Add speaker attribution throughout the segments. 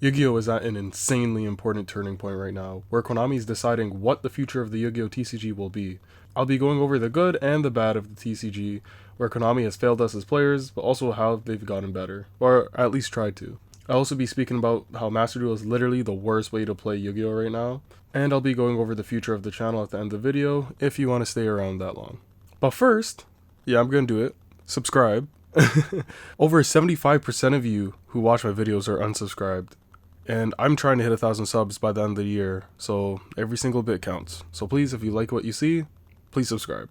Speaker 1: Yu-Gi-Oh! Is at an insanely important turning point right now, where Konami is deciding what the future of the Yu-Gi-Oh! TCG will be. I'll be going over the good and the bad of the TCG, where Konami has failed us as players, but also how they've gotten better, or at least tried to. I'll also be speaking about how Masterduel is literally the worst way to play Yu-Gi-Oh! Right now, and I'll be going over the future of the channel at the end of the video, if you want to stay around that long. But first, yeah, I'm gonna do it. Subscribe. Over 75% of you who watch my videos are unsubscribed. And I'm trying to hit 1,000 subs by the end of the year, so every single bit counts. So please, if you like what you see, please subscribe.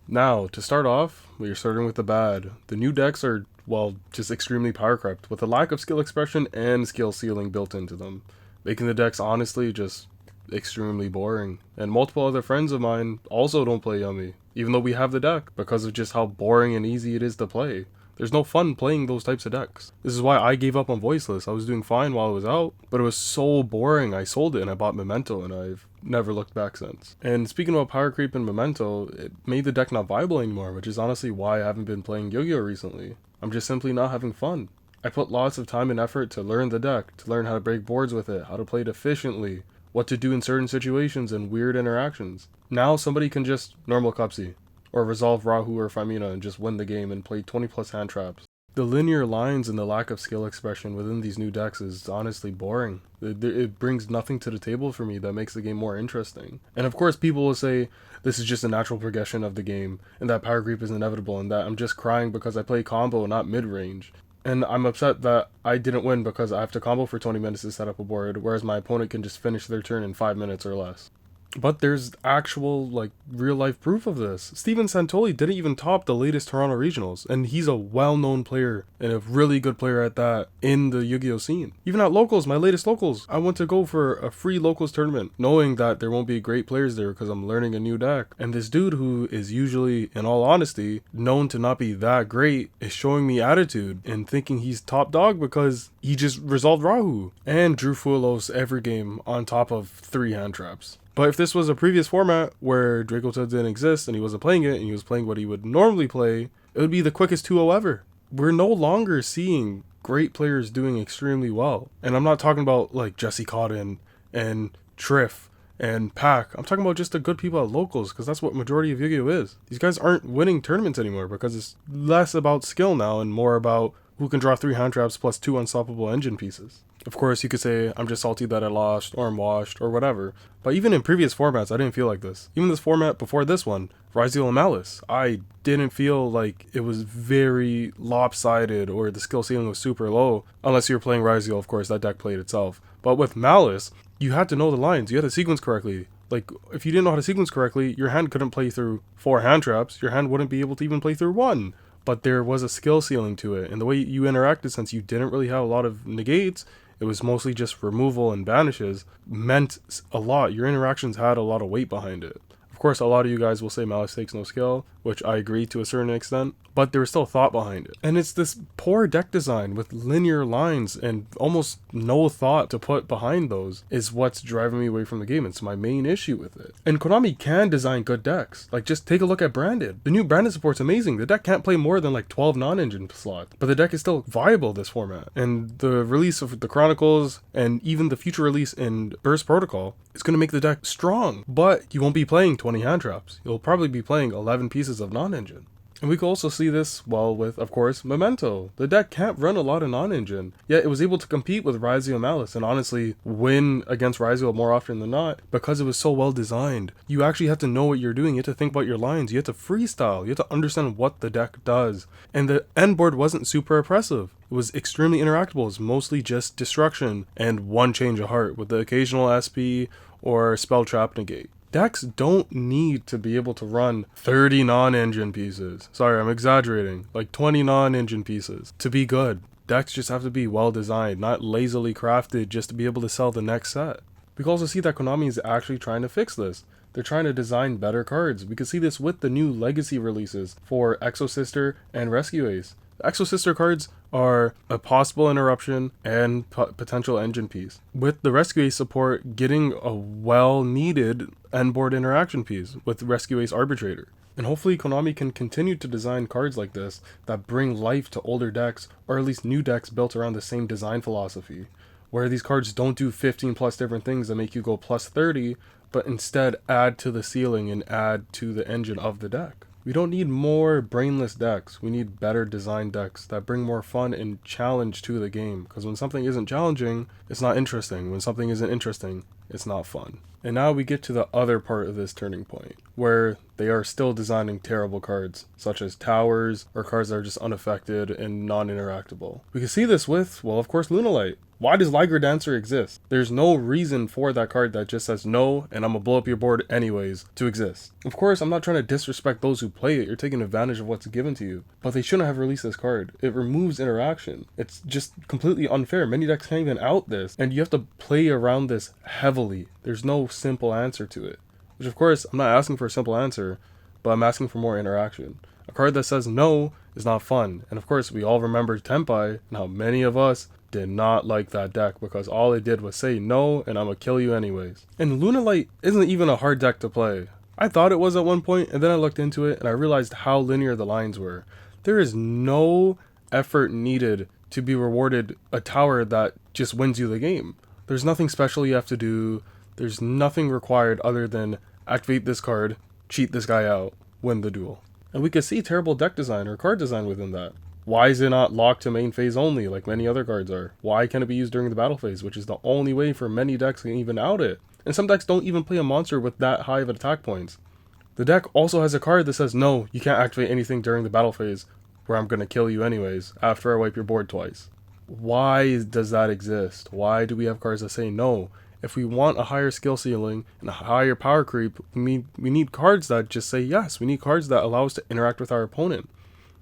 Speaker 1: Now, to start off, we are starting with the bad. The new decks are, well, just extremely power crept, with a lack of skill expression and skill ceiling built into them, making the decks honestly just extremely boring. And multiple other friends of mine also don't play Yummy, even though we have the deck, because of just how boring and easy it is to play. There's no fun playing those types of decks. This is why I gave up on Voiceless. I was doing fine while I was out, but it was so boring. I sold it and I bought Memento, and I've never looked back since. And speaking about power creep and Memento, it made the deck not viable anymore, which is honestly why I haven't been playing Yu-Gi-Oh! Recently. I'm just simply not having fun. I put lots of time and effort to learn the deck, to learn how to break boards with it, how to play it efficiently, what to do in certain situations and weird interactions. Now somebody can just normal Cupsy, or resolve Rahu or Famina and just win the game and play 20 plus hand traps. The linear lines and the lack of skill expression within these new decks is honestly boring. It brings nothing to the table for me that makes the game more interesting. And of course people will say this is just a natural progression of the game, and that power creep is inevitable, and that I'm just crying because I play combo, not mid-range. And I'm upset that I didn't win because I have to combo for 20 minutes to set up a board, whereas my opponent can just finish their turn in 5 minutes or less. But there's actual, real life proof of this. Steven Santoli didn't even top the latest Toronto Regionals, and he's a well-known player, and a really good player at that, in the Yu-Gi-Oh! Scene. Even at Locals, my latest Locals, I went to go for a free Locals tournament, knowing that there won't be great players there because I'm learning a new deck. And this dude, who is usually, in all honesty, known to not be that great, is showing me attitude and thinking he's top dog because he just resolved Rahu and drew Fuelos every game on top of 3 hand traps. But if this was a previous format where Dracota didn't exist and he wasn't playing it and he was playing what he would normally play, it would be the quickest 2-0 ever. We're no longer seeing great players doing extremely well. And I'm not talking about like Jesse Cotton and Triff and Pack. I'm talking about just the good people at Locals, because that's what majority of Yu-Gi-Oh! Is. These guys aren't winning tournaments anymore because it's less about skill now and more about who can draw 3 hand traps plus 2 unstoppable engine pieces. Of course, you could say I'm just salty that I lost, or I'm washed, or whatever. But even in previous formats, I didn't feel like this. Even this format before this one, Ryziel and Malice, I didn't feel like it was very lopsided or the skill ceiling was super low. Unless you were playing Ryziel, of course, that deck played itself. But with Malice, you had to know the lines. You had to sequence correctly. Like, if you didn't know how to sequence correctly, your hand couldn't play through 4 hand traps. Your hand wouldn't be able to even play through 1. But there was a skill ceiling to it. And the way you interacted, since you didn't really have a lot of negates, it was mostly just removal and banishes, meant a lot. Your interactions had a lot of weight behind it. Of course, a lot of you guys will say Malice takes no skill, which I agree to a certain extent, but there was still thought behind it. And it's this poor deck design with linear lines and almost no thought to put behind those is what's driving me away from the game. It's my main issue with it. And Konami can design good decks. Like, just take a look at Branded. The new Branded support's amazing. The deck can't play more than like 12 non-engine slots, but the deck is still viable this format. And the release of the Chronicles and even the future release in Burst Protocol is going to make the deck strong, but you won't be playing 20 hand traps. You'll probably be playing 11 pieces of non-engine. And we can also see this, well, with, of course, Memento. The deck can't run a lot of non-engine, yet it was able to compete with Ryziel and Malice and honestly win against Ryziel more often than not because it was so well designed. You actually have to know what you're doing. You have to think about your lines. You have to freestyle. You have to understand what the deck does. And the end board wasn't super oppressive. It was extremely interactable. It was mostly just destruction and one change of heart with the occasional SP or spell trap negate. Decks don't need to be able to run 30 non-engine pieces. Sorry, I'm exaggerating. Like 20 non-engine pieces to be good. Decks just have to be well designed, not lazily crafted just to be able to sell the next set. We can also see that Konami is actually trying to fix this. They're trying to design better cards. We can see this with the new Legacy releases for Exo Sister and Rescue Ace. The Exo Sister cards are a possible interruption and potential engine piece, with the Rescue Ace support getting a well-needed end-board interaction piece with Rescue Ace Arbitrator. And hopefully Konami can continue to design cards like this that bring life to older decks, or at least new decks built around the same design philosophy. where these cards don't do 15 plus different things that make you go plus 30, but instead add to the ceiling and add to the engine of the deck. We don't need more brainless decks. We need better designed decks that bring more fun and challenge to the game. Because when something isn't challenging, it's not interesting. When something isn't interesting, it's not fun. And now we get to the other part of this turning point, where they are still designing terrible cards, such as towers, or cards that are just unaffected and non-interactable. We can see this with, well, of course, Lunalight. Why does Liger Dancer exist? There's no reason for that card that just says no, and I'm gonna blow up your board anyways, to exist. Of course, I'm not trying to disrespect those who play it. You're taking advantage of what's given to you. But they shouldn't have released this card. It removes interaction. It's just completely unfair. Many decks can't even out this, and you have to play around this heavily. There's no simple answer to it. Which, of course, I'm not asking for a simple answer, but I'm asking for more interaction. A card that says no is not fun. And of course, we all remember Tenpai, and how many of us did not like that deck because all it did was say no and I'm gonna kill you anyways. And Lunalight isn't even a hard deck to play. I thought it was at one point, and then I looked into it and I realized how linear the lines were. There is no effort needed to be rewarded a tower that just wins you the game. There's nothing special you have to do. There's nothing required other than activate this card, cheat this guy out, win the duel. And we could see terrible deck design or card design within that. Why is it not locked to main phase only like many other cards are? Why can't it be used during the battle phase, which is the only way for many decks to even out it? And some decks don't even play a monster with that high of attack points. The deck also has a card that says no, you can't activate anything during the battle phase, where I'm going to kill you anyways, after I wipe your board twice. Why does that exist? Why do we have cards that say no? If we want a higher skill ceiling and a higher power creep, we need cards that just say yes. We need cards that allow us to interact with our opponent.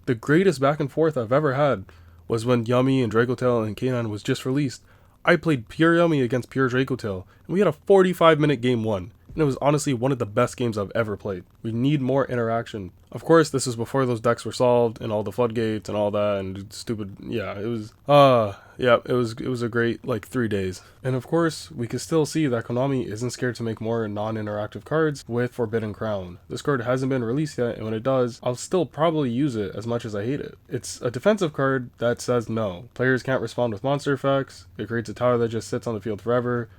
Speaker 1: The greatest back and forth I've ever had was when Yummy and Dracotail and K9 was just released. I played pure Yummy against pure Dracotail, and we had a 45-minute game 1. And it was honestly one of the best games I've ever played. We need more interaction. Of course, this was before those decks were solved and all the floodgates and all that and stupid, it was a great 3 days. And of course, we can still see that Konami isn't scared to make more non-interactive cards with Forbidden Crown. This card hasn't been released yet, and when it does, I'll still probably use it as much as I hate it. It's a defensive card that says no. Players can't respond with monster effects. It creates a tower that just sits on the field forever.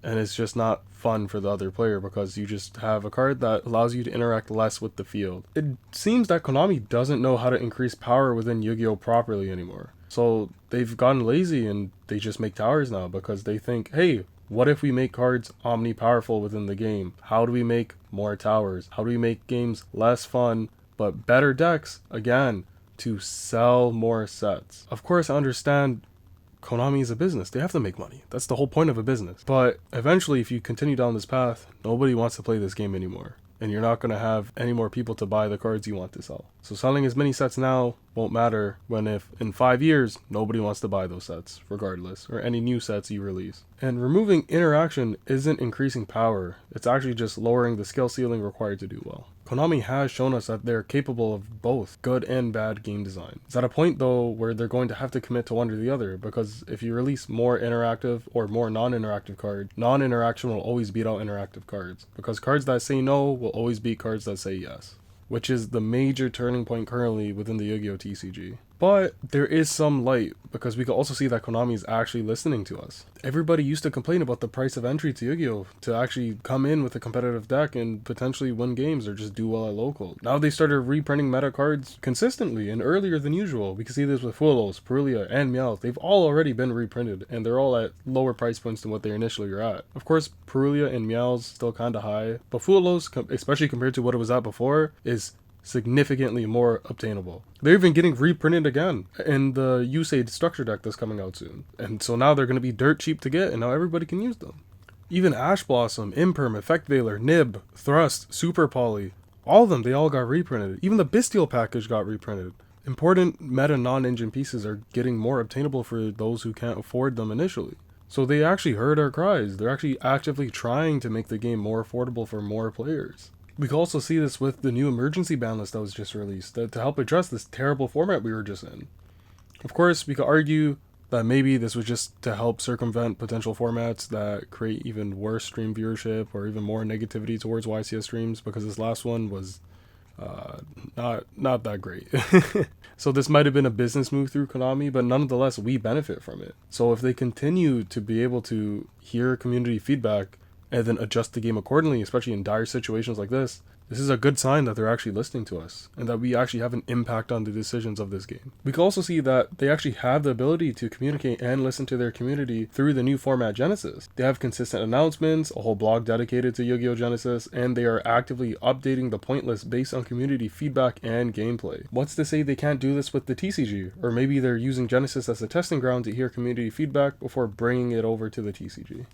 Speaker 1: And it's just not fun for the other player because you just have a card that allows you to interact less with the field. It seems that Konami doesn't know how to increase power within Yu-Gi-Oh! Properly anymore. So they've gotten lazy and they just make towers now because they think, hey, what if we make cards omni-powerful within the game? How do we make more towers? How do we make games less fun but better decks, again, to sell more sets? Of course, I understand Konami is a business. They have to make money. That's the whole point of a business. But eventually, if you continue down this path, nobody wants to play this game anymore. And you're not going to have any more people to buy the cards you want to sell. So selling as many sets now won't matter when if in 5 years, nobody wants to buy those sets, regardless, or any new sets you release. And removing interaction isn't increasing power. It's actually just lowering the skill ceiling required to do well. Konami has shown us that they're capable of both good and bad game design. It's at a point though where they're going to have to commit to one or the other, because if you release more interactive or more non-interactive cards, non-interaction will always beat out interactive cards, because cards that say no will always beat cards that say yes, which is the major turning point currently within the Yu-Gi-Oh! TCG. But there is some light, because we can also see that Konami is actually listening to us. Everybody used to complain about the price of entry to Yu-Gi-Oh! To actually come in with a competitive deck and potentially win games or just do well at local. Now they started reprinting meta cards consistently and earlier than usual. We can see this with Fuelos, Perulia, and Meowth. They've all already been reprinted, and they're all at lower price points than what they initially were at. Of course, Perulia and Meowth's still kinda high, but Fuelos, especially compared to what it was at before, is significantly more obtainable. They're even getting reprinted again in the Usaid structure deck that's coming out soon. And so now they're going to be dirt cheap to get, and now everybody can use them. Even Ash Blossom, Imperm, Effect Veiler, Nib, Thrust, Super Poly, all of them, they all got reprinted. Even the Bestial package got reprinted. Important meta non-engine pieces are getting more obtainable for those who can't afford them initially. So they actually heard our cries. They're actually actively trying to make the game more affordable for more players. We can also see this with the new emergency ban list that was just released to help address this terrible format we were just in. Of course, we could argue that maybe this was just to help circumvent potential formats that create even worse stream viewership or even more negativity towards YCS streams, because this last one was Not that great. So this might have been a business move through Konami, but nonetheless, we benefit from it. So if they continue to be able to hear community feedback and then adjust the game accordingly, especially in dire situations like this is a good sign that they're actually listening to us and that we actually have an impact on the decisions of this game. We can also see that they actually have the ability to communicate and listen to their community through the new format Genesis. They have consistent announcements, a whole blog dedicated to Yu-Gi-Oh! Genesis, and they are actively updating the point list based on community feedback and gameplay. What's to say they can't do this with the TCG? Or maybe they're using Genesis as a testing ground to hear community feedback before bringing it over to the TCG.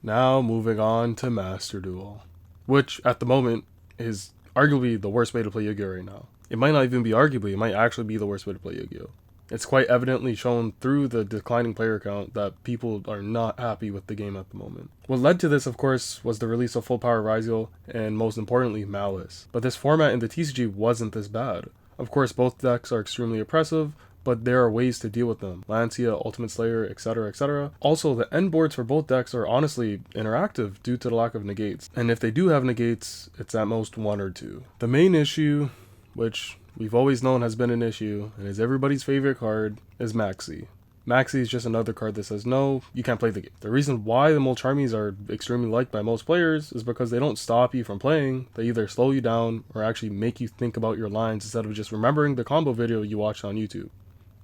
Speaker 1: Now moving on to Masterduel, which at the moment is arguably the worst way to play Yu-Gi-Oh! Right now. It might not even be arguably, it might actually be the worst way to play Yu-Gi-Oh! It's quite evidently shown through the declining player count that people are not happy with the game at the moment. What led to this, of course, was the release of Full Power Ryzeal and most importantly, Malice. But this format in the TCG wasn't this bad. Of course, both decks are extremely oppressive, but there are ways to deal with them. Lancia, Ultimate Slayer, etc, etc. Also, the end boards for both decks are honestly interactive due to the lack of negates. And if they do have negates, it's at most 1 or 2. The main issue, which we've always known has been an issue, and is everybody's favorite card, is Maxi. Maxi is just another card that says, no, you can't play the game. The reason why the Molcharmies are extremely liked by most players is because they don't stop you from playing. They either slow you down or actually make you think about your lines instead of just remembering the combo video you watched on YouTube.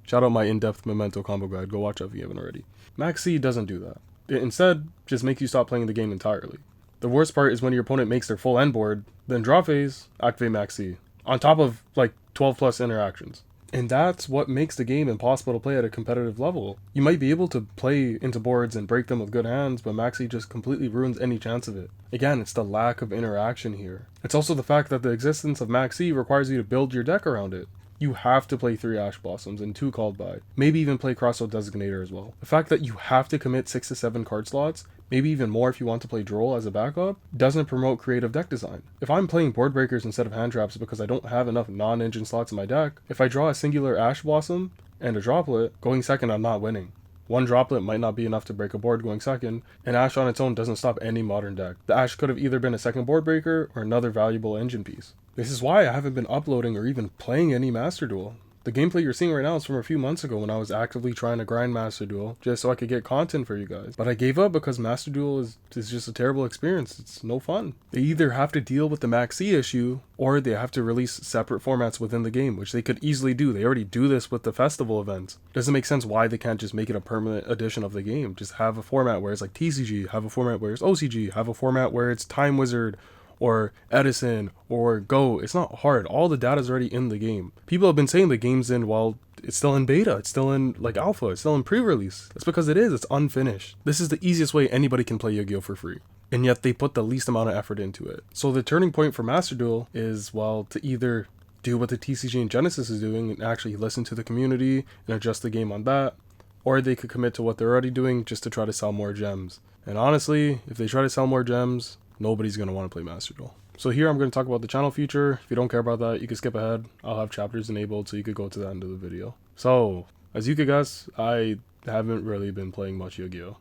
Speaker 1: Shout out my in-depth Memento combo guide, go watch it if you haven't already. Maxi doesn't do that. It instead just makes you stop playing the game entirely. The worst part is when your opponent makes their full end board, then draw phase, activate Maxi, on top of like 12 plus interactions. And that's what makes the game impossible to play at a competitive level. You might be able to play into boards and break them with good hands, but Maxi just completely ruins any chance of it. Again, it's the lack of interaction here. It's also the fact that the existence of Maxi requires you to build your deck around it. You have to play 3 Ash Blossoms and 2 Called By. Maybe even play Crossroad Designator as well. The fact that you have to commit 6 to 7 card slots, maybe even more if you want to play Droll as a backup, doesn't promote creative deck design. If I'm playing board breakers instead of hand traps because I don't have enough non-engine slots in my deck, if I draw a singular Ash Blossom and a droplet, going second I'm not winning. One droplet might not be enough to break a board going second, and Ash on its own doesn't stop any modern deck. The Ash could have either been a second board breaker or another valuable engine piece. This is why I haven't been uploading or even playing any Masterduel. The gameplay you're seeing right now is from a few months ago when I was actively trying to grind Masterduel just so I could get content for you guys. But I gave up because Masterduel is just a terrible experience. It's no fun. They either have to deal with the Maxi issue or they have to release separate formats within the game, which they could easily do. They already do this with the festival events. Doesn't make sense why they can't just make it a permanent edition of the game. Just have a format where it's like TCG, have a format where it's OCG, have a format where it's Time Wizard, or Edison, or Go. It's not hard. All the data is already in the game. People have been saying the game's in while it's still in beta. It's still in like alpha. It's still in pre-release. That's because it is. It's unfinished. This is the easiest way anybody can play Yu-Gi-Oh! For free. And yet they put the least amount of effort into it. So the turning point for Masterduel is, well, to either do what the TCG and Genesis is doing and actually listen to the community and adjust the game on that, or they could commit to what they're already doing just to try to sell more gems. And honestly, if they try to sell more gems, nobody's going to want to play Masterduel. So here I'm going to talk about the channel feature. If you don't care about that, you can skip ahead. I'll have chapters enabled so you could go to the end of the video. So, as you could guess, I haven't really been playing much Yu-Gi-Oh!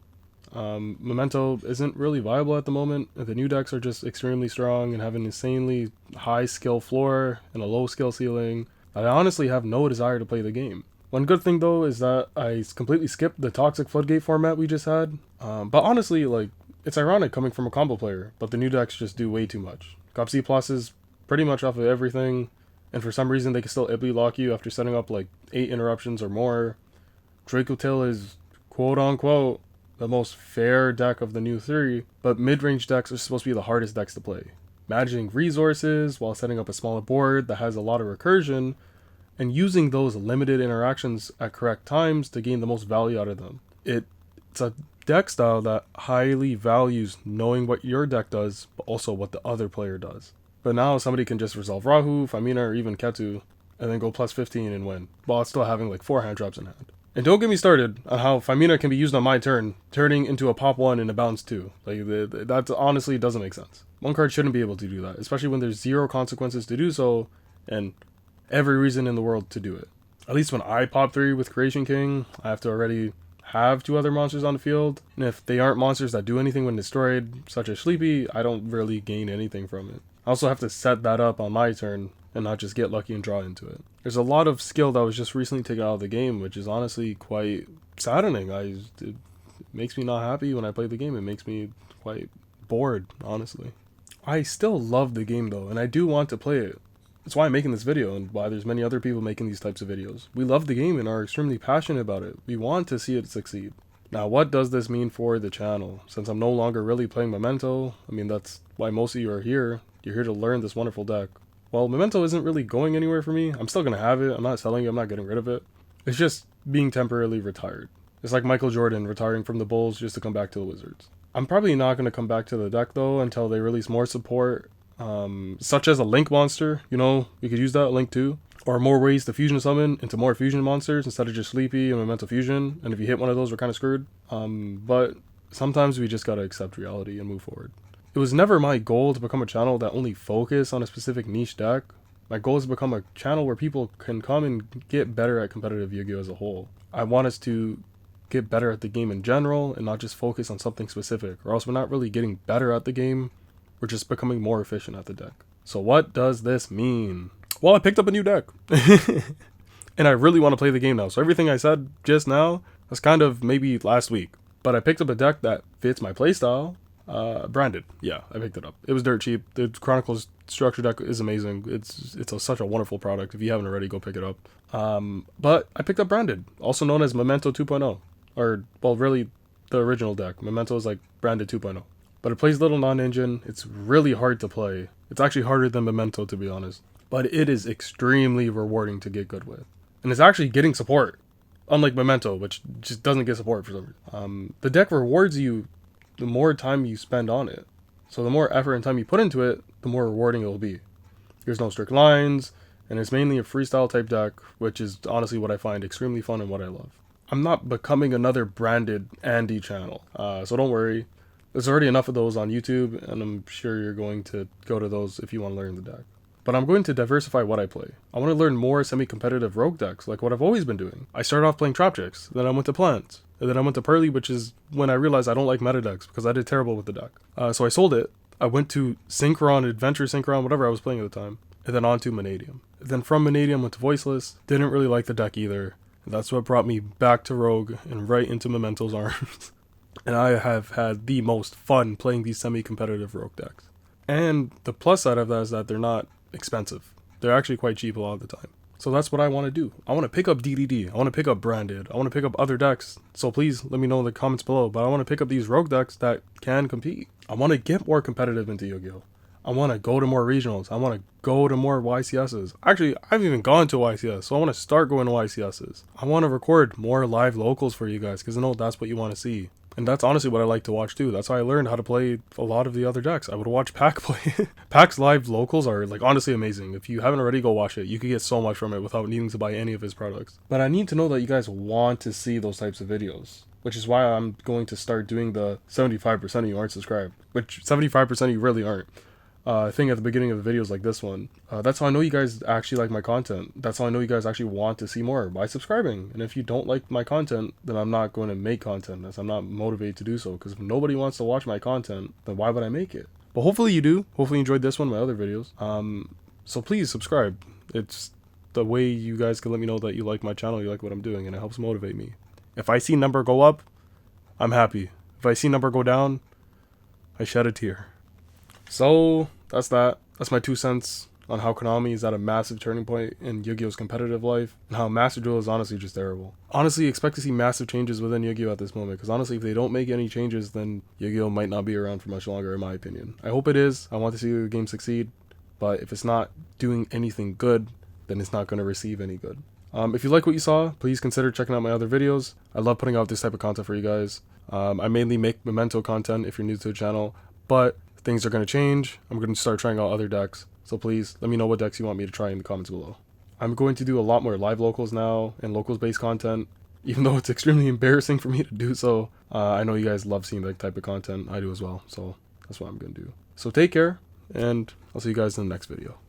Speaker 1: Memento isn't really viable at the moment. The new decks are just extremely strong and have an insanely high skill floor and a low skill ceiling. I honestly have no desire to play the game. One good thing though is that I completely skipped the Toxic Floodgate format we just had. But honestly, like, it's ironic coming from a combo player, but the new decks just do way too much. Cop C Plus is pretty much off of everything, and for some reason they can still Ibly lock you after setting up like 8 interruptions or more. Draco Till is quote-unquote the most fair deck of the new 3, but mid-range decks are supposed to be the hardest decks to play. Managing resources while setting up a smaller board that has a lot of recursion, and using those limited interactions at correct times to gain the most value out of them. It's a deck style that highly values knowing what your deck does, but also what the other player does. But now somebody can just resolve Rahu, Famina, or even Ketu, and then go plus 15 and win, while still having like 4 hand drops in hand. And don't get me started on how Famina can be used on my turn, turning into a pop 1 and a bounce 2. Like, that honestly doesn't make sense. One card shouldn't be able to do that, especially when there's 0 consequences to do so, and every reason in the world to do it. At least when I pop 3 with Creation King, I have to already have 2 other monsters on the field, and if they aren't monsters that do anything when destroyed, such as Sleepy, I don't really gain anything from it. I also have to set that up on my turn and not just get lucky and draw into it. There's a lot of skill that was just recently taken out of the game, which is honestly quite saddening. It makes me not happy when I play the game. It makes me quite bored, honestly. I still love the game though, and I do want to play it. That's why I'm making this video and why there's many other people making these types of videos. We love the game and are extremely passionate about it. We want to see it succeed. Now, what does this mean for the channel? Since I'm no longer really playing Memento, I mean, that's why most of you are here. You're here to learn this wonderful deck. Well, Memento isn't really going anywhere for me. I'm still going to have it. I'm not selling it. I'm not getting rid of it. It's just being temporarily retired. It's like Michael Jordan retiring from the Bulls just to come back to the Wizards. I'm probably not going to come back to the deck though until they release more support. Such as a Link monster, you know, you could use that, Link 2. Or more ways to fusion summon into more fusion monsters instead of just Sleepy and Memento Fusion. And if you hit one of those, we're kind of screwed. But sometimes we just gotta accept reality and move forward. It was never my goal to become a channel that only focus on a specific niche deck. My goal is to become a channel where people can come and get better at competitive Yu-Gi-Oh! As a whole. I want us to get better at the game in general and not just focus on something specific, or else we're not really getting better at the game. We're just becoming more efficient at the deck. So what does this mean? Well, I picked up a new deck. And I really want to play the game now. So everything I said just now was kind of maybe last week. But I picked up a deck that fits my playstyle. Branded. Yeah, I picked it up. It was dirt cheap. The Chronicles structure deck is amazing. It's such a wonderful product. If you haven't already, go pick it up. But I picked up Branded, also known as Memento 2.0. Or, well, really the original deck. Memento is like Branded 2.0. But it plays little non-engine. It's really hard to play. It's actually harder than Memento, to be honest. But it is extremely rewarding to get good with. And it's actually getting support. Unlike Memento, which just doesn't get support for some reason. The deck rewards you the more time you spend on it. So the more effort and time you put into it, the more rewarding it will be. There's no strict lines, and it's mainly a freestyle type deck, which is honestly what I find extremely fun and what I love. I'm not becoming another Branded Andy channel, so don't worry. There's already enough of those on YouTube, and I'm sure you're going to go to those if you want to learn the deck. But I'm going to diversify what I play. I want to learn more semi-competitive rogue decks, like what I've always been doing. I started off playing Trap Chicks, then I went to Plants, and then I went to Pearly, which is when I realized I don't like meta decks, because I did terrible with the deck. So I sold it. I went to Synchron, Adventure Synchron, whatever I was playing at the time, and then on to Vanadium. Then from Vanadium went to Voiceless, didn't really like the deck either. And that's what brought me back to Rogue, and right into Memento's arms. And I have had the most fun playing these semi-competitive rogue decks. And the plus side of that is that they're not expensive. They're actually quite cheap a lot of the time. So that's what I want to do. I want to pick up DDD. I want to pick up Branded. I want to pick up other decks. So please let me know in the comments below. But I want to pick up these rogue decks that can compete. I want to get more competitive into Yu-Gi-Oh! I want to go to more regionals. I want to go to more YCSs. Actually, I haven't even gone to YCS, so I want to start going to YCSs. I want to record more live locals for you guys, because I know that's what you want to see. And that's honestly what I like to watch too. That's how I learned how to play a lot of the other decks. I would watch Pac play. Pac's live locals are like honestly amazing. If you haven't already, go watch it. You could get so much from it without needing to buy any of his products. But I need to know that you guys want to see those types of videos, which is why I'm going to start doing the 75% of you aren't subscribed, which 75% of you really aren't. Thing at the beginning of the videos like this one. That's how I know you guys actually like my content. That's how I know you guys actually want to see more, by subscribing. And if you don't like my content, then I'm not going to make content, as I'm not motivated to do so. Because if nobody wants to watch my content, then why would I make it? But hopefully you do. Hopefully you enjoyed this one, my other videos. So please subscribe. It's the way you guys can let me know that you like my channel, you like what I'm doing, and it helps motivate me. If I see number go up, I'm happy. If I see number go down, I shed a tear. So that's that. That's my 2 cents on how Konami is at a massive turning point in Yu-Gi-Oh's competitive life, and how Masterduel is honestly just terrible. Honestly, expect to see massive changes within Yu-Gi-Oh at this moment, because honestly, if they don't make any changes, then Yu-Gi-Oh might not be around for much longer, in my opinion. I hope it is. I want to see the game succeed, but if it's not doing anything good, then it's not going to receive any good. If you like what you saw, please consider checking out my other videos. I love putting out this type of content for you guys. I mainly make Memento content if you're new to the channel, but things are going to change. I'm going to start trying out other decks. So please let me know what decks you want me to try in the comments below. I'm going to do a lot more live locals now and locals based content, even though it's extremely embarrassing for me to do so. I know you guys love seeing that type of content. I do as well. So that's what I'm going to do. So take care, and I'll see you guys in the next video.